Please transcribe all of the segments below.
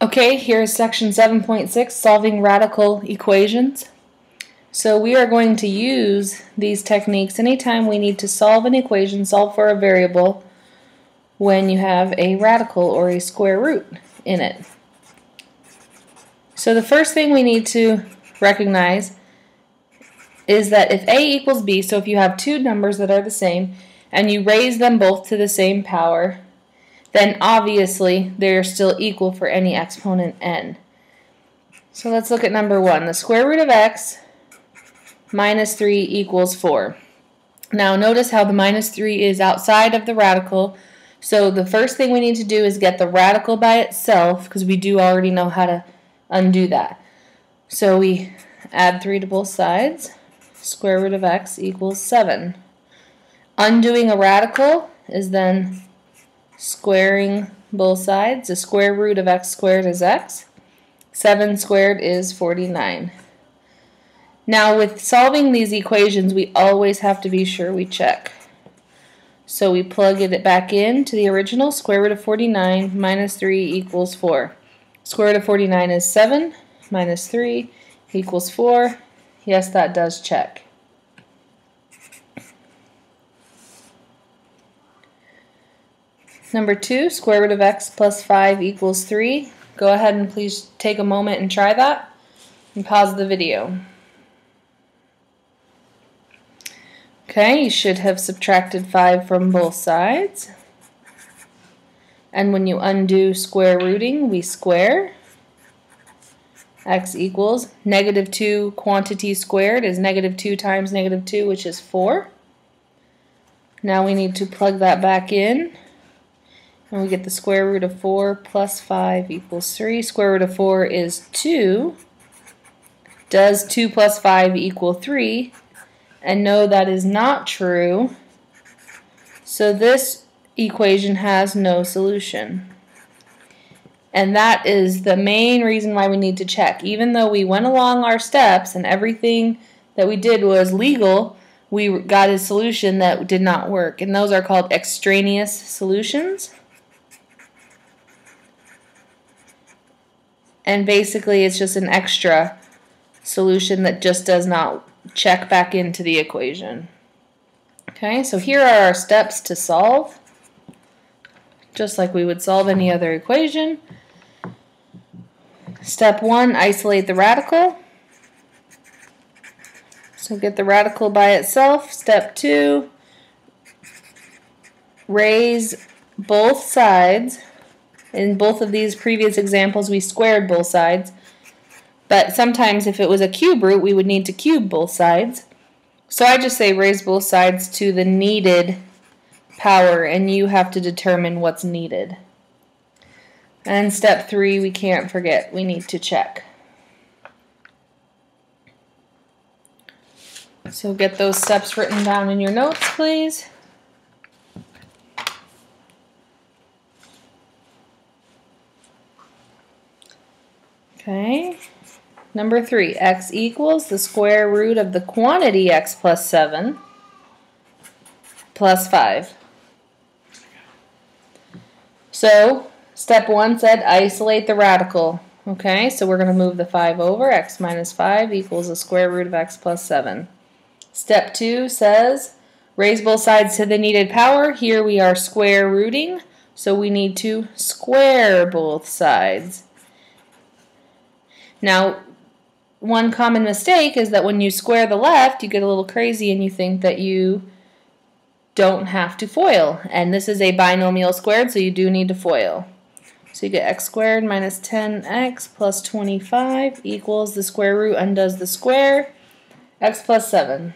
Okay, here's section 7.6, solving radical equations. So we are going to use these techniques anytime we need to solve an equation, solve for a variable, when you have a radical or a square root in it. So the first thing we need to recognize is that if a equals b, so if you have two numbers that are the same and you raise them both to the same power, then obviously they're still equal for any exponent n. So let's look at number 1. The square root of x minus 3 equals 4. Now notice how the minus 3 is outside of the radical. So the first thing we need to do is get the radical by itself, because we do already know how to undo that. So we add 3 to both sides. Square root of x equals 7. Undoing a radical is then squaring both sides. The square root of x squared is x. 7 squared is 49. Now with solving these equations, we always have to be sure we check. So we plug it back in to the original. Square root of 49 minus 3 equals 4. Square root of 49 is 7 minus 3 equals 4. Yes, that does check. Number 2, square root of x plus 5 equals 3. Go ahead and please take a moment and try that and pause the video. Okay, you should have subtracted 5 from both sides. And when you undo square rooting, we square. X equals negative 2 quantity squared is negative 2 times negative 2, which is 4. Now we need to plug that back in. And we get the square root of 4 plus 5 equals 3. Square root of 4 is 2. Does 2 plus 5 equal 3? And no, that is not true. So this equation has no solution. And that is the main reason why we need to check. Even though we went along our steps and everything that we did was legal, we got a solution that did not work. And those are called extraneous solutions. And basically it's just an extra solution that just does not check back into the equation. Okay, so here are our steps to solve, just like we would solve any other equation. Step 1, isolate the radical. So get the radical by itself. Step 2, raise both sides. In both of these previous examples, we squared both sides. But sometimes if it was a cube root, we would need to cube both sides. So I just say raise both sides to the needed power, and you have to determine what's needed. And step 3, we can't forget, we need to check. So get those steps written down in your notes, please. Okay. Number 3, x equals the square root of the quantity x plus 7 plus 5. So, step 1 said isolate the radical. Okay, so we're going to move the 5 over. X minus 5 equals the square root of x plus 7. Step 2 says raise both sides to the needed power. Here we are square rooting, so we need to square both sides. Now, one common mistake is that when you square the left, you get a little crazy and you think that you don't have to FOIL. And this is a binomial squared, so you do need to FOIL. So you get x squared minus 10x plus 25 equals the square root undoes the square, x plus 7.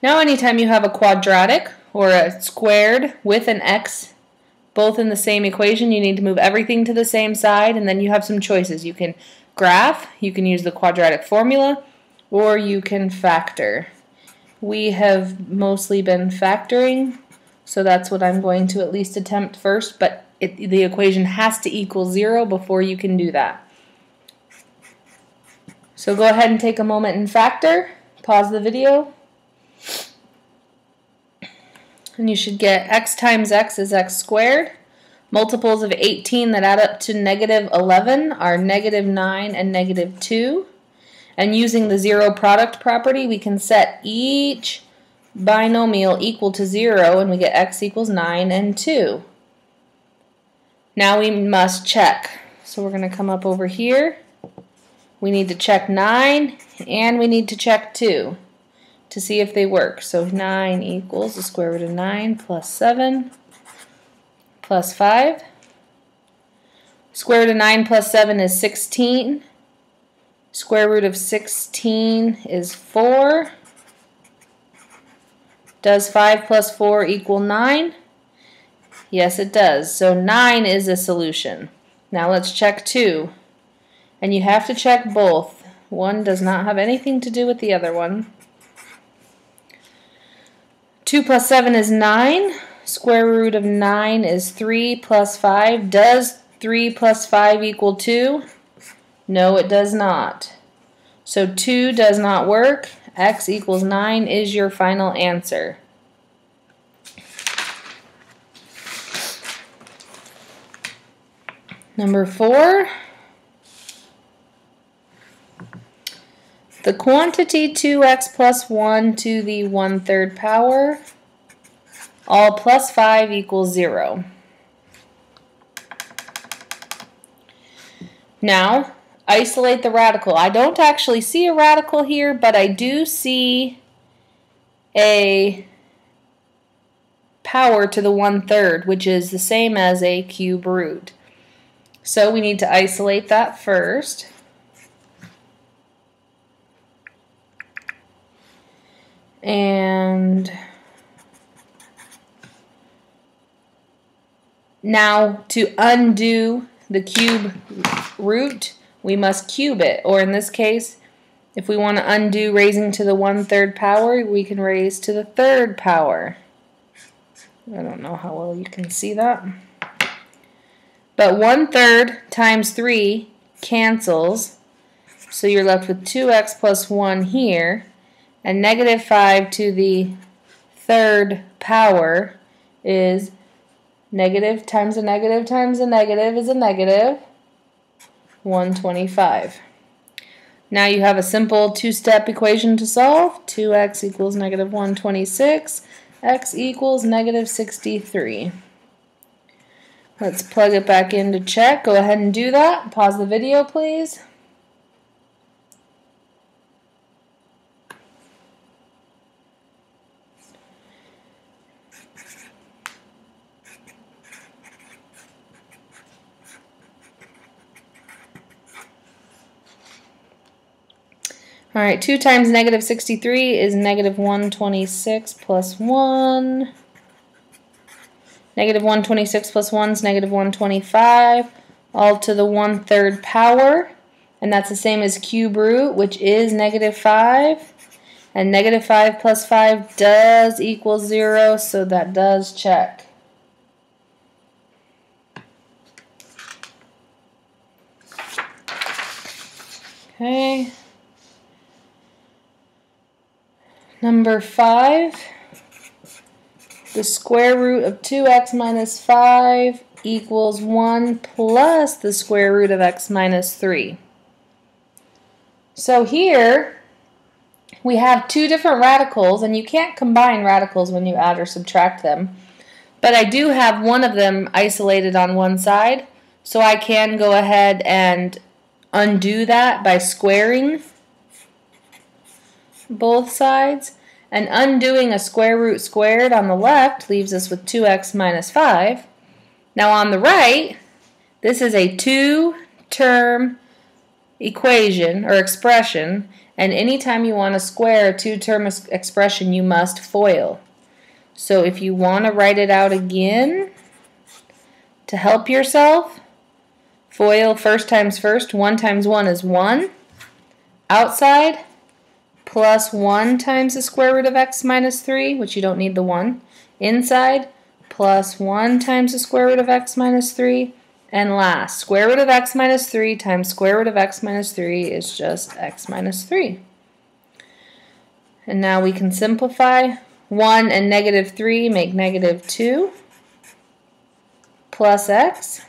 Now anytime you have a quadratic or a squared with an x both in the same equation, you need to move everything to the same side, and then you have some choices. You can graph, you can use the quadratic formula, or you can factor. We have mostly been factoring, so that's what I'm going to at least attempt first, but the equation has to equal 0 before you can do that. So go ahead and take a moment and factor, pause the video, and you should get x times x is x squared Multiples of 18 that add up to negative 11 are negative 9 and negative 2. And using the zero product property, we can set each binomial equal to 0, and we get x equals 9 and 2. Now we must check. So we're going to come up over here. We need to check 9, and we need to check 2 to see if they work. So 9 equals the square root of 9 plus 7 plus 5. Square root of 9 plus 7 is 16. Square root of 16 is 4. Does 5 plus 4 equal 9? Yes, it does. So 9 is a solution. Now let's check 2. And you have to check both. One does not have anything to do with the other one. 2 plus 7 is 9. Square root of 9 is 3 plus 5. Does 3 plus 5 equal 2? No, it does not. So 2 does not work. X equals 9 is your final answer. Number 4. The quantity 2x plus 1 to the 1/3 power, all plus 5 equals 0. Now, isolate the radical. I don't actually see a radical here, but I do see a power to the 1/3, which is the same as a cube root. So we need to isolate that first. And now to undo the cube root, we must cube it. Or in this case, if we want to undo raising to the 1/3 power, we can raise to the 3rd power. I don't know how well you can see that. But 1/3 times 3 cancels, so you're left with 2x plus 1 here. And negative 5 to the 3rd power is negative times a negative times a negative is a negative 125. Now you have a simple two-step equation to solve. 2x equals negative 126. X equals negative 63. Let's plug it back in to check. Go ahead and do that. Pause the video, please. Alright, 2 times negative 63 is negative 126 plus 1. Negative 126 plus 1 is negative 125, all to the 1/3 power. And that's the same as cube root, which is negative 5. And negative 5 plus 5 does equal 0, so that does check. Okay. Number 5, the square root of 2x minus 5 equals 1 plus the square root of x minus 3. So here we have two different radicals, and you can't combine radicals when you add or subtract them. But I do have one of them isolated on one side, so I can go ahead and undo that by squaring both sides. And undoing a square root squared on the left leaves us with 2x minus 5. Now on the right, this is a two-term equation or expression, and anytime you want to square a two-term expression, you must FOIL. So if you want to write it out again to help yourself, FOIL first times first. 1 times 1 is 1. Outside, plus 1 times the square root of x minus 3, which you don't need the 1. Inside, plus 1 times the square root of x minus 3. And last, square root of x minus 3 times square root of x minus 3 is just x minus 3. And now we can simplify. 1 and negative 3 make negative 2. plus x,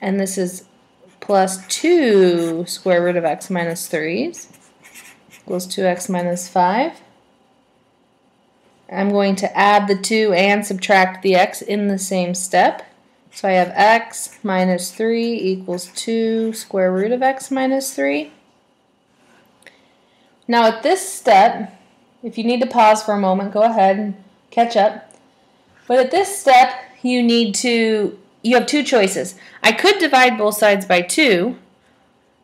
and this is plus 2 square root of x minus 3 equals 2x minus 5. I'm going to add the 2 and subtract the x in the same step. So I have x minus 3 equals 2 square root of x minus 3. Now at this step, if you need to pause for a moment, go ahead and catch up. But at this step, you have two choices. I could divide both sides by 2,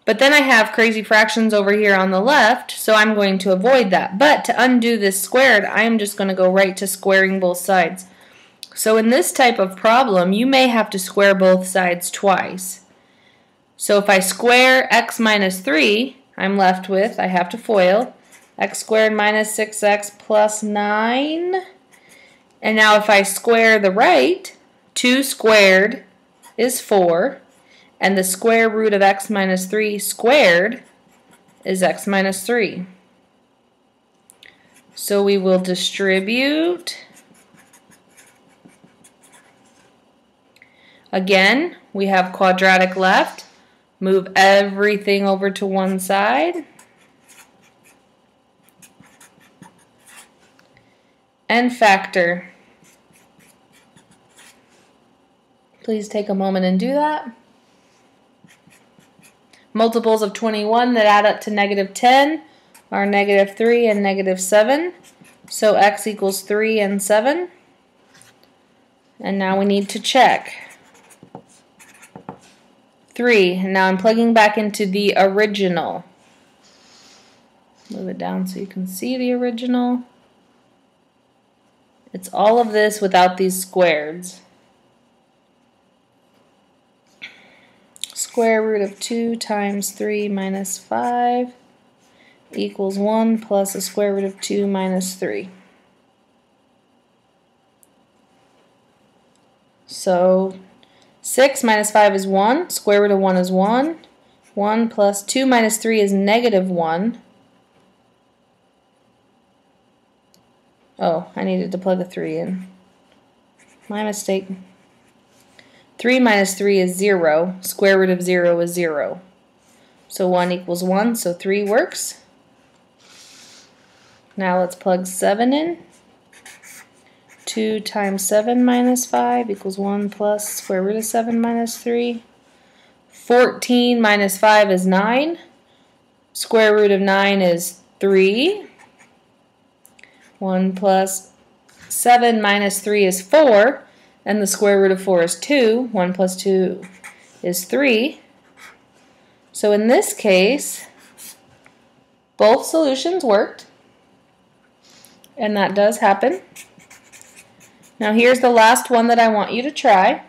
but then I have crazy fractions over here on the left, so I'm going to avoid that. But to undo this squared, I'm just going to go right to squaring both sides. So in this type of problem, you may have to square both sides twice. So if I square x minus 3, I'm left with, I have to FOIL, x squared minus 6x plus 9. And now if I square the right, 2 squared is 4, and the square root of x minus 3 squared is x minus 3. So we will distribute. Again, we have quadratic left. Move everything over to one side. And factor. Please take a moment and do that. Multiples of 21 that add up to negative 10 are negative 3 and negative 7. So x equals 3 and 7. And now we need to check. 3. And now I'm plugging back into the original. Move it down so you can see the original. It's all of this without these squareds. Square root of 2 times 3 minus 5 equals 1 plus the square root of 2 minus 3. So 6 minus 5 is 1. Square root of 1 is 1. 1 plus 2 minus 3 is negative 1. Oh, I needed to plug a 3 in. My mistake. 3 minus 3 is 0. Square root of 0 is 0. So 1 equals 1, so 3 works. Now let's plug 7 in. 2 times 7 minus 5 equals 1 plus square root of 7 minus 3. 14 minus 5 is 9. Square root of 9 is 3. 1 plus 7 minus 3 is 4. And the square root of 4 is 2. 1 plus 2 is 3. So in this case, both solutions worked. And that does happen. Now here's the last one that I want you to try.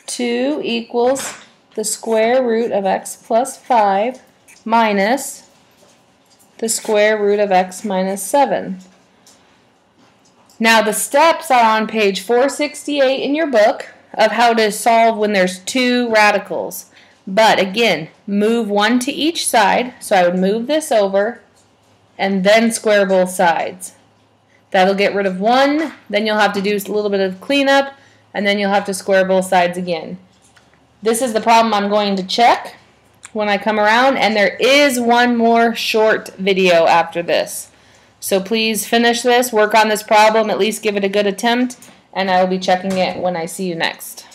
2 equals the square root of x plus 5 minus the square root of x minus 7. Now the steps are on page 468 in your book of how to solve when there's two radicals. But again, move one to each side. So I would move this over and then square both sides. That'll get rid of one. Then you'll have to do a little bit of cleanup, and then you'll have to square both sides again. This is the problem I'm going to check when I come around, and there is one more short video after this. So please finish this, work on this problem, at least give it a good attempt, and I will be checking it when I see you next.